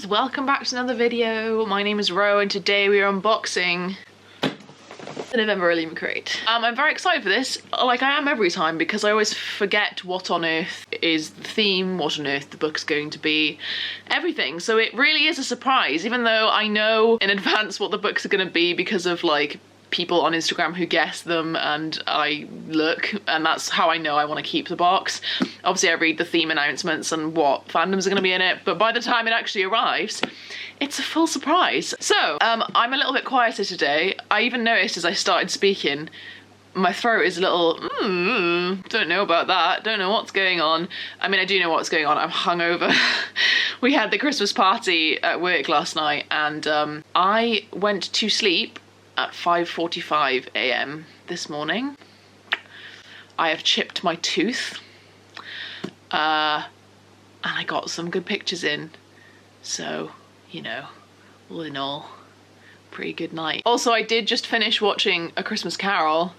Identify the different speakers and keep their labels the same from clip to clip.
Speaker 1: welcome back to another video. My name is Ro and today we are unboxing the November Illumicrate. I'm very excited for this, like I am every time, because I always forget what on earth is the theme, what on earth the book's going to be, everything. So it really is a surprise, even though I know in advance what the books are going to be because of like people on Instagram who guess them and I look, and that's how I know I want to keep the box. Obviously I read the theme announcements and what fandoms are going to be in it, but by the time it actually arrives, it's a full surprise. So I'm a little bit quieter today. I even noticed as I started speaking, my throat is a little, don't know about that, don't know what's going on. I mean, I do know what's going on, I'm hungover. We had the Christmas party at work last night and I went to sleep at 5:45 AM this morning. I have chipped my tooth and I got some good pictures in, so you know, all in all, pretty good night. Also, I did just finish watching A Christmas Carol,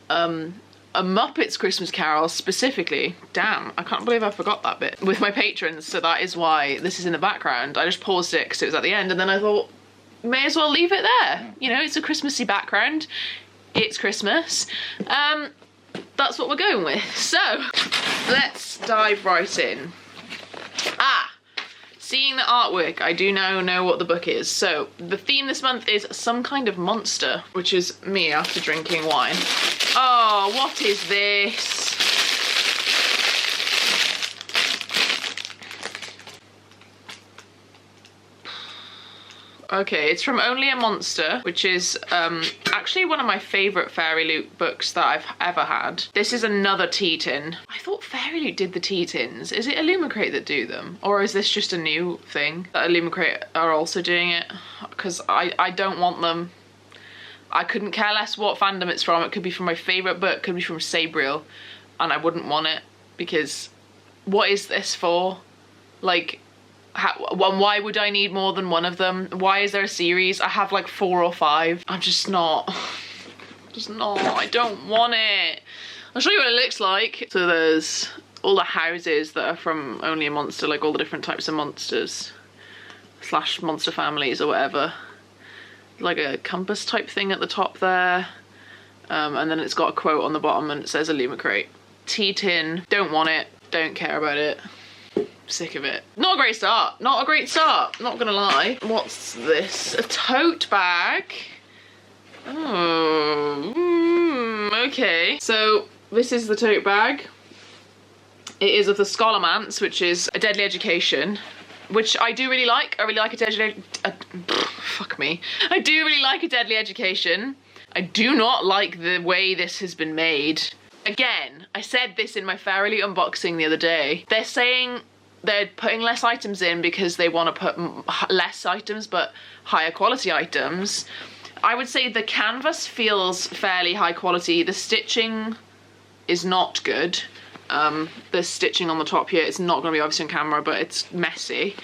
Speaker 1: a Muppets Christmas Carol specifically. Damn, I can't believe I forgot that bit, with my patrons, so that is why this is in the background. I just paused it because it was at the end and then I thought, may as well leave it there. You know, it's a Christmassy background. It's Christmas. That's what we're going with. So, let's dive right in. Seeing the artwork, I do now know what the book is. So, the theme this month is some kind of monster, which is me after drinking wine. Oh, what is this? Okay, it's from Only a Monster, which is actually one of my favourite Fairy Loot books that I've ever had. This is another tea tin. I thought Fairy Loot did the tea tins. Is it Illumicrate that do them? Or is this just a new thing that Illumicrate are also doing it? Because I don't want them. I couldn't care less what fandom it's from. It could be from my favourite book, could be from Sabriel, and I wouldn't want it because what is this for? Like, why would I need more than one of them? Why is there a series? I have like 4 or 5. I'm just not, I don't want it. I'll show you what it looks like. So there's all the houses that are from Only a Monster, like all the different types of monsters / monster families or whatever. Like a compass type thing at the top there. And then it's got a quote on the bottom and it says Illumicrate. Tea tin, don't want it, don't care about it. Sick of it. Not a great start. Not a great start. Not gonna lie. What's this? A tote bag. Oh, okay. So this is the tote bag. It is of the Scalomance, which is a Deadly Education, which I do really like. I really like a Deadly. Fuck me. I do really like a Deadly Education. I do not like the way this has been made. Again, I said this in my Fairy Loot unboxing the other day. They're saying they're putting less items in because they want to put less items but higher quality items. I would say the canvas feels fairly high quality. The stitching is not good. The stitching on the top here, it's not going to be obvious on camera, but it's messy.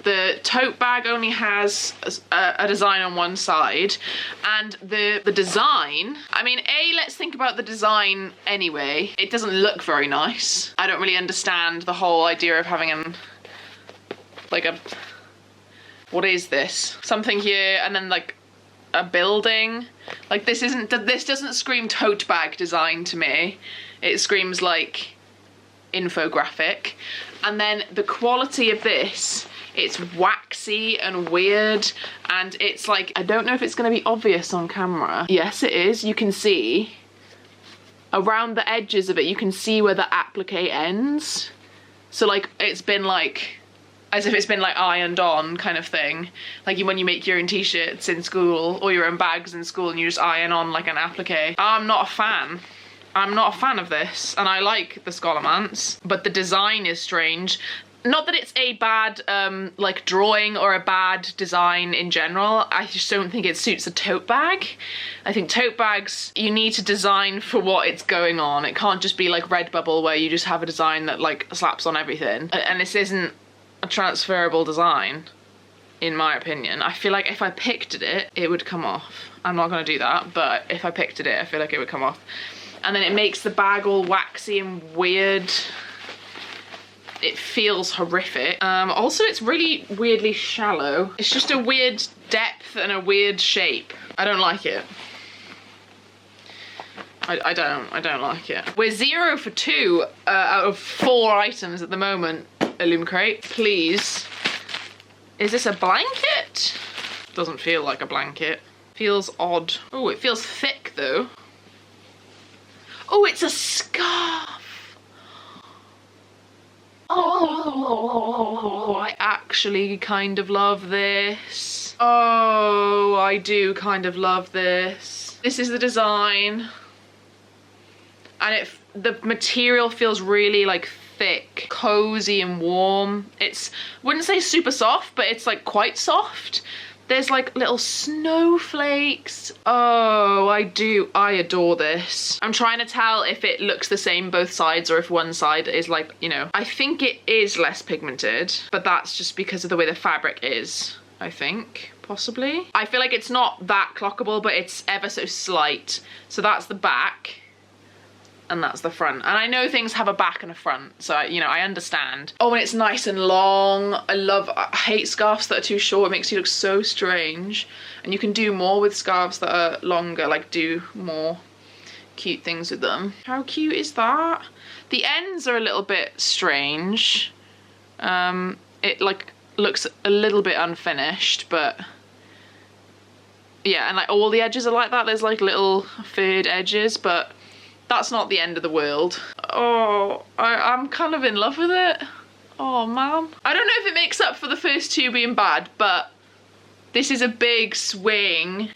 Speaker 1: The tote bag only has a design on one side, and the design, I mean, let's think about the design anyway. It doesn't look very nice. I don't really understand the whole idea of having what is this? Something here and then like a building. Like this doesn't scream tote bag design to me. It screams like infographic. And then the quality of this, it's waxy and weird, and it's like, I don't know if it's going to be obvious on camera. Yes, it is. You can see around the edges of it, you can see where the applique ends. So like it's been like, as if it's been like ironed on kind of thing. Like when you make your own t-shirts in school or your own bags in school and you just iron on like an applique. I'm not a fan. I'm not a fan of this, and I like the Scalomance, but the design is strange. Not that it's a bad like drawing or a bad design in general. I just don't think it suits a tote bag. I think tote bags, you need to design for what it's going on. It can't just be like Redbubble where you just have a design that like slaps on everything. And this isn't a transferable design, in my opinion. I feel like if I pictured it, it would come off. I'm not gonna do that, but if I pictured it, I feel like it would come off. And then it makes the bag all waxy and weird. it feels horrific. Also, it's really weirdly shallow. It's just a weird depth and a weird shape. I don't like it. I don't like it. We're 0 for 2 out of 4 items at the moment, Illumicrate. Please. Is this a blanket? Doesn't feel like a blanket. Feels odd. Oh, it feels thick though. Oh, it's a scarf. Oh, I actually kind of love this. Oh, I do kind of love this. This is the design. And the material feels really like thick, cozy and warm. It's, wouldn't say super soft, but it's like quite soft. There's like little snowflakes. Oh, I adore this. I'm trying to tell if it looks the same both sides or if one side is like, you know, I think it is less pigmented, but that's just because of the way the fabric is, I think, possibly. I feel like it's not that clockable, but it's ever so slight. So that's the back. And that's the front. And I know things have a back and a front, so you know, I understand. Oh, and it's nice and long. I hate scarves that are too short. It makes you look so strange. And you can do more with scarves that are longer, like do more cute things with them. How cute is that? The ends are a little bit strange. It like looks a little bit unfinished, but yeah, and like all the edges are like that. There's like little furred edges, but that's not the end of the world. Oh, I'm kind of in love with it. Oh man. I don't know if it makes up for the first 2 being bad, but this is a big swing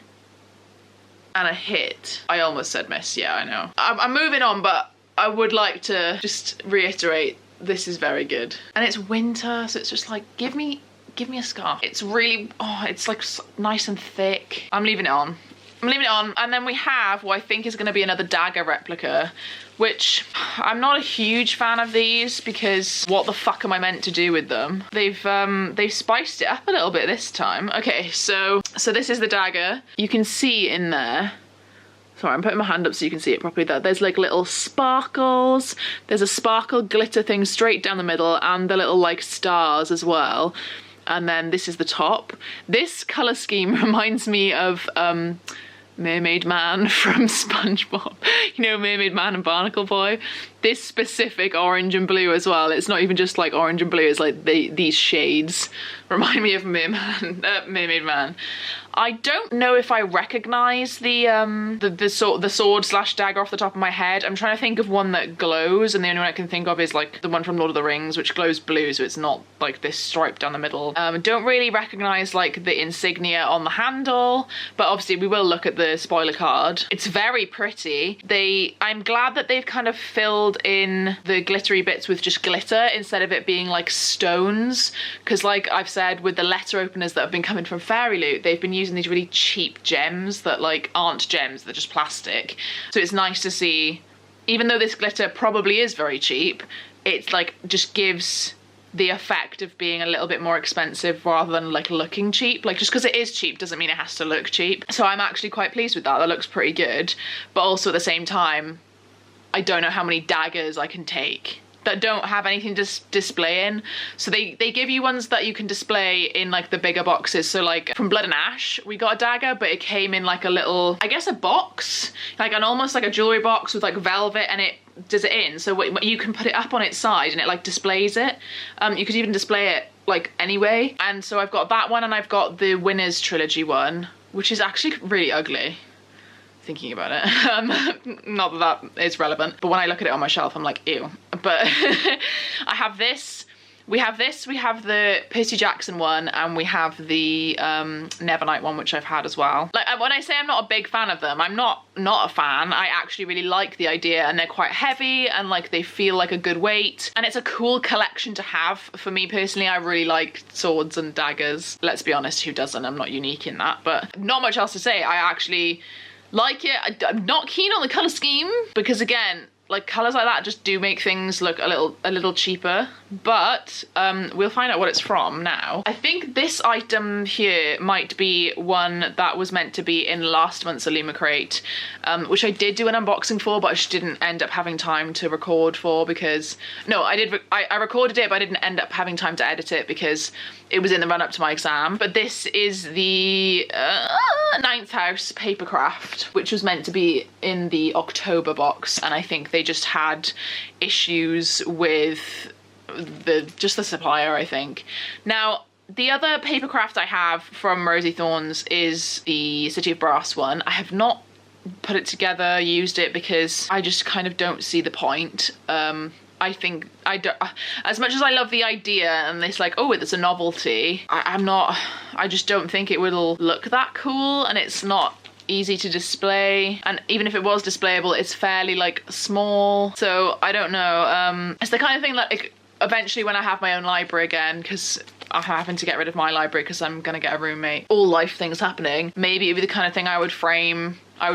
Speaker 1: and a hit. I almost said miss, yeah, I know. I'm moving on, but I would like to just reiterate, this is very good. And it's winter, so it's just like, give me a scarf. It's really, oh, it's like nice and thick. I'm leaving it on. I'm leaving it on. And then we have what I think is going to be another Dagger replica, which I'm not a huge fan of these because what the fuck am I meant to do with them? They've spiced it up a little bit this time. Okay, so this is the Dagger. You can see in there, sorry, I'm putting my hand up so you can see it properly there. There's like little sparkles. There's a sparkle glitter thing straight down the middle and the little like stars as well. And then this is the top. This colour scheme reminds me of Mermaid Man from SpongeBob. You know, Mermaid Man and Barnacle Boy. This specific orange and blue as well. It's not even just like orange and blue. It's like these shades remind me of Mermaid Man. I don't know if I recognise the sword slash dagger off the top of my head. I'm trying to think of one that glows, and the only one I can think of is like the one from Lord of the Rings, which glows blue, so it's not like this stripe down the middle. Don't really recognise like the insignia on the handle, but obviously we will look at the spoiler card. It's very pretty. I'm glad that they've kind of filled in the glittery bits with just glitter instead of it being like stones, because like I've said with the letter openers that have been coming from Fairy Loot, they've been using these really cheap gems that like aren't gems, they're just plastic. So it's nice to see, even though this glitter probably is very cheap, it's like just gives the effect of being a little bit more expensive rather than like looking cheap. Like just because it is cheap doesn't mean it has to look cheap. So I'm actually quite pleased with that. That looks pretty good. But also at the same time, I don't know how many daggers I can take that don't have anything to display in. So they give you ones that you can display in like the bigger boxes. So like from Blood and Ash, we got a dagger, but it came in like a little, I guess a box, like an almost like a jewelry box with like velvet, and it does it in. So you can put it up on its side and it like displays it. You could even display it like anyway. And so I've got that one, and I've got the Winners Trilogy one, which is actually really ugly. Thinking about it. Not that is relevant, but when I look at it on my shelf, I'm like, ew. But I have this. We have the Percy Jackson one, and we have the Nevernight one, which I've had as well. Like when I say I'm not a big fan of them, I'm not a fan. I actually really like the idea, and they're quite heavy, and like they feel like a good weight, and it's a cool collection to have. For me personally, I really like swords and daggers. Let's be honest, who doesn't? I'm not unique in that, but not much else to say. I actually like it. I'm not keen on the colour scheme because again, like colours like that just do make things look a little cheaper, but we'll find out what it's from now. I think this item here might be one that was meant to be in last month's Illumicrate, which I did do an unboxing for, but I just didn't end up having time to record for because, no, I recorded it, but I didn't end up having time to edit it because it was in the run up to my exam. But this is the 9th House Papercraft, which was meant to be in the October box, and I think they just had issues with the supplier, I think. Now, the other Papercraft I have from Rosie Thorns is the City of Brass one. I have not put it together, used it, because I just kind of don't see the point. I think as much as I love the idea and this like, oh, it's a novelty, I just don't think it will look that cool, and it's not easy to display, and even if it was displayable, it's fairly like small, so I don't know. It's the kind of thing that like, eventually when I have my own library again, because I'm having to get rid of my library because I'm gonna get a roommate, all life things happening, maybe it'd be the kind of thing I would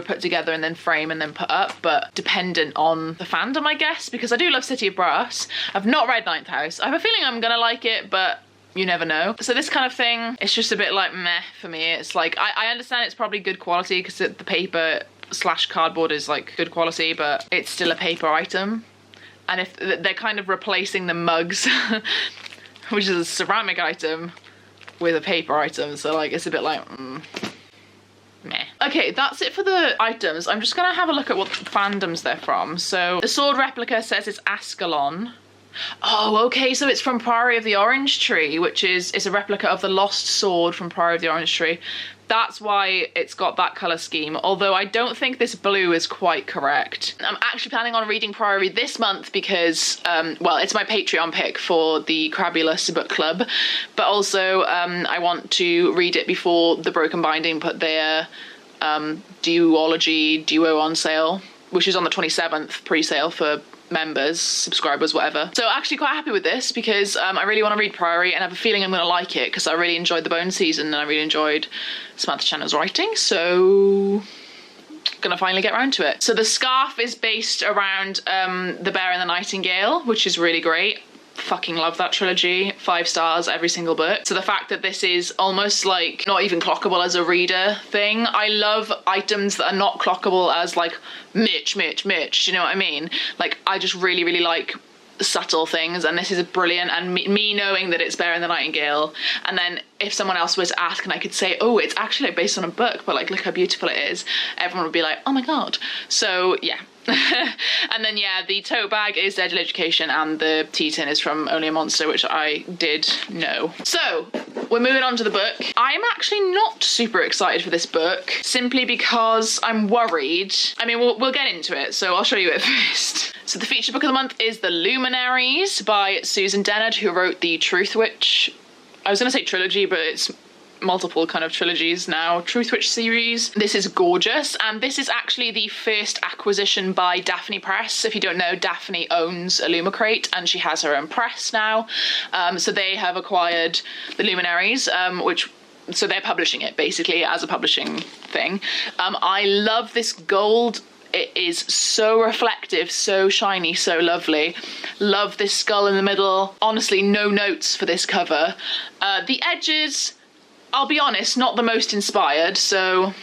Speaker 1: put together and then frame and then put up, but dependent on the fandom, I guess, because I do love City of Brass. I've not read 9th House. I have a feeling I'm gonna like it, but you never know. So this kind of thing, it's just a bit like meh for me. It's like, I understand it's probably good quality because the paper / cardboard is like good quality, but it's still a paper item. And if they're kind of replacing the mugs, which is a ceramic item, with a paper item, so like it's a bit like, meh. Okay, that's it for the items. I'm just gonna have a look at what fandoms they're from. So the sword replica says it's Ascalon. Oh, okay, so it's from Priory of the Orange Tree, which is a replica of the lost sword from Priory of the Orange Tree. That's why it's got that colour scheme, although I don't think this blue is quite correct. I'm actually planning on reading Priory this month because, well, it's my Patreon pick for the Crabulous book club, but also I want to read it before the Broken Binding put their duology duo on sale, which is on the 27th, pre-sale for members, subscribers, whatever. So actually quite happy with this because I really want to read Priory and I have a feeling I'm going to like it because I really enjoyed the Bone season and I really enjoyed Samantha Chandler's writing, so gonna finally get around to it. So the scarf is based around The Bear and the Nightingale, which is really great. Fucking love that trilogy. 5 stars every single book. So the fact that this is almost like not even clockable as a reader thing. I love items that are not clockable as like Mitch, do you know what I mean? Like I just really like subtle things, and this is brilliant. And me knowing that it's Bear and the Nightingale, and then if someone else was to ask and I could say, oh, it's actually like based on a book, but like look how beautiful it is, everyone would be like, oh my god. So yeah. And then yeah, the tote bag is Deadly Education and the tea tin is from Only a Monster, which I did know. So we're moving on to the book. I'm actually not super excited for this book simply because I'm worried. I mean, we'll get into it, so I'll show you it first. So the featured book of the month is The Luminaries by Susan Dennard, who wrote the Truth Witch, I was going to say trilogy, but it's multiple kind of trilogies now, Truth Witch series. This is gorgeous, and this is actually the first acquisition by Daphne Press. If you don't know, Daphne owns Illumicrate and she has her own press now. So they have acquired The Luminaries, so they're publishing it basically as a publishing thing. I love this gold. It is so reflective, so shiny, so lovely. Love this skull in the middle. Honestly, no notes for this cover. The edges, I'll be honest, not the most inspired. So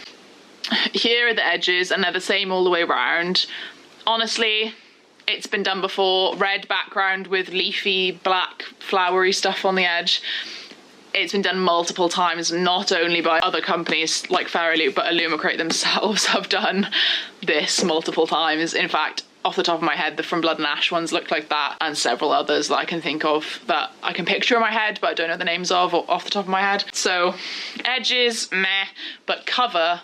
Speaker 1: here are the edges and they're the same all the way around. Honestly, it's been done before. Red background with leafy, black, flowery stuff on the edge. It's been done multiple times, not only by other companies like Fairyloot, but Illumicrate themselves have done this multiple times. In fact, off the top of my head, the From Blood and Ash ones look like that, and several others that I can think of that I can picture in my head, but I don't know the names of or off the top of my head. So edges, meh, but cover,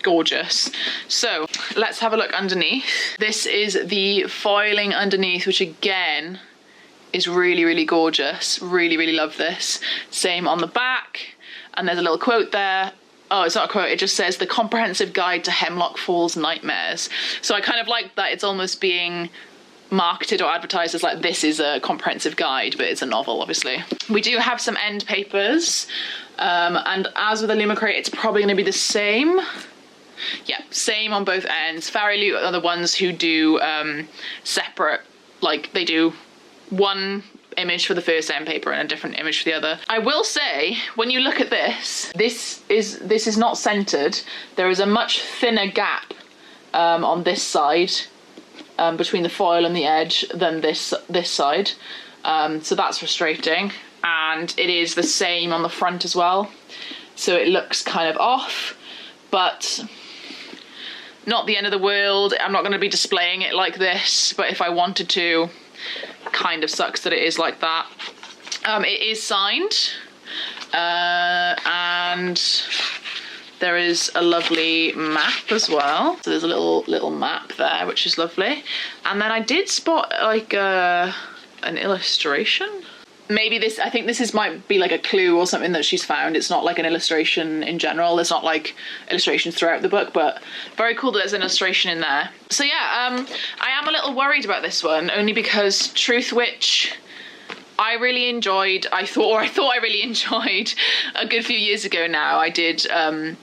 Speaker 1: gorgeous. So let's have a look underneath. This is the foiling underneath, which again is really gorgeous. Really love this. Same on the back, and there's a little quote there. Oh, it's not a quote, it just says The Comprehensive Guide to Hemlock Falls Nightmares. So I kind of like that it's almost being marketed or advertised as like this is a comprehensive guide, but it's a novel, obviously. We do have some end papers, and as with Illumicrate, it's probably going to be the same. Yeah, same on both ends. Fairy Loot are the ones who do separate, like they do one image for the first end paper and a different image for the other. I will say, when you look at this, this is not centered. There is a much thinner gap on this side between the foil and the edge than this side. So that's frustrating. And it is the same on the front as well. So it looks kind of off, but not the end of the world. I'm not going to be displaying it like this, but if I wanted to, kind of sucks that it is like that. It is signed, and there is a lovely map as well. So there's a little map there, which is lovely. And then I did spot like an illustration. Maybe this, I think this might be like a clue or something that she's found. It's not like an illustration in general. There's not like illustrations throughout the book, but very cool that there's an illustration in there. So yeah, I am a little worried about this one, only because Truth Witch, I really enjoyed, I thought I really enjoyed a good few years ago now. I did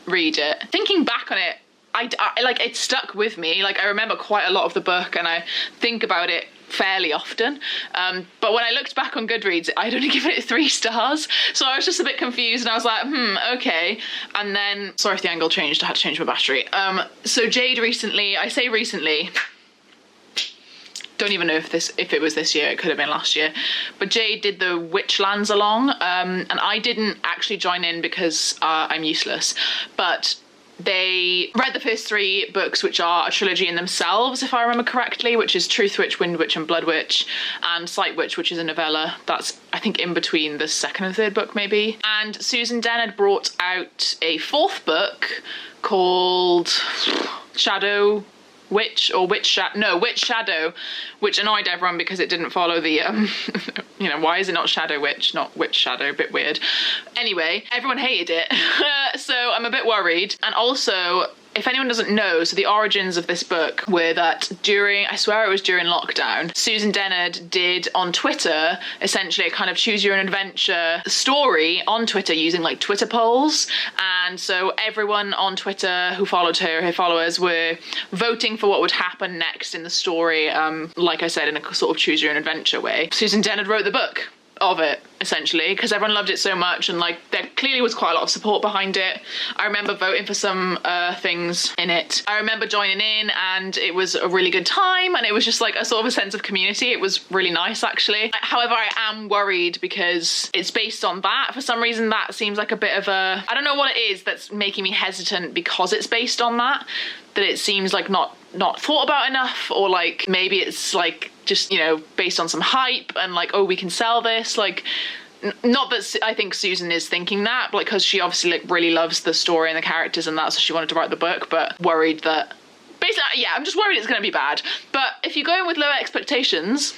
Speaker 1: read it. Thinking back on it, I like, it stuck with me. Like, I remember quite a lot of the book and I think about it fairly often, but when I looked back on Goodreads, I'd only given it 3 stars, so I was just a bit confused and I was like, okay. And then, sorry if the angle changed, I had to change my battery. So Jade recently, I say recently, don't even know if it was this year, it could have been last year, but Jade did the Witchlands along, and I didn't actually join in because I'm useless, but they read the first 3 books, which are a trilogy in themselves, if I remember correctly, which is Truth Witch, Wind Witch and Blood Witch, and Sight Witch, which is a novella that's, I think, in between the 2nd and 3rd book maybe. And Susan Den had brought out a 4th book called Shadow Witch, or Witch Shadow, which annoyed everyone because it didn't follow the, you know, why is it not Shadow Witch, not Witch Shadow, a bit weird. Anyway, everyone hated it, so I'm a bit worried. And also, if anyone doesn't know, so the origins of this book were that I swear it was during lockdown, Susan Dennard did on Twitter, essentially a kind of choose your own adventure story on Twitter using like Twitter polls. And so everyone on Twitter who followed her followers, were voting for what would happen next in the story, like I said, in a sort of choose your own adventure way. Susan Dennard wrote the book of it, essentially, because everyone loved it so much, and like there clearly was quite a lot of support behind it. I remember voting for some things in it. I remember joining in, and it was a really good time, and it was just like a sort of a sense of community. It was really nice, actually. However, I am worried because it's based on that. For some reason, that seems like a bit of a, I don't know what it is that's making me hesitant because it's based on that it seems like not thought about enough, or like maybe it's like just, you know, based on some hype and like, oh, we can sell this. Like, not that I think Susan is thinking that, but like, because she obviously like really loves the story and the characters and that, so she wanted to write the book, but worried that basically, yeah, I'm just worried it's going to be bad. But if you go in with low expectations,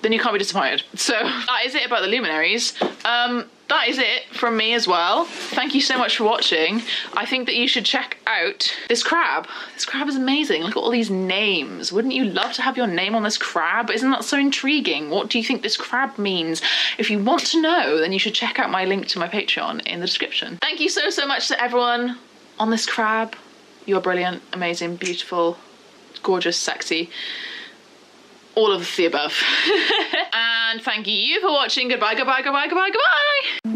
Speaker 1: then you can't be disappointed. So that is it about the Luminaries. That is it from me as well. Thank you so much for watching. I think that you should check out this crab. This crab is amazing. Look at all these names. Wouldn't you love to have your name on this crab? Isn't that so intriguing? What do you think this crab means? If you want to know, then you should check out my link to my Patreon in the description. Thank you so, so much to everyone on this crab. You are brilliant, amazing, beautiful, gorgeous, sexy. All of the above. And thank you for watching. Goodbye, goodbye, goodbye, goodbye, goodbye.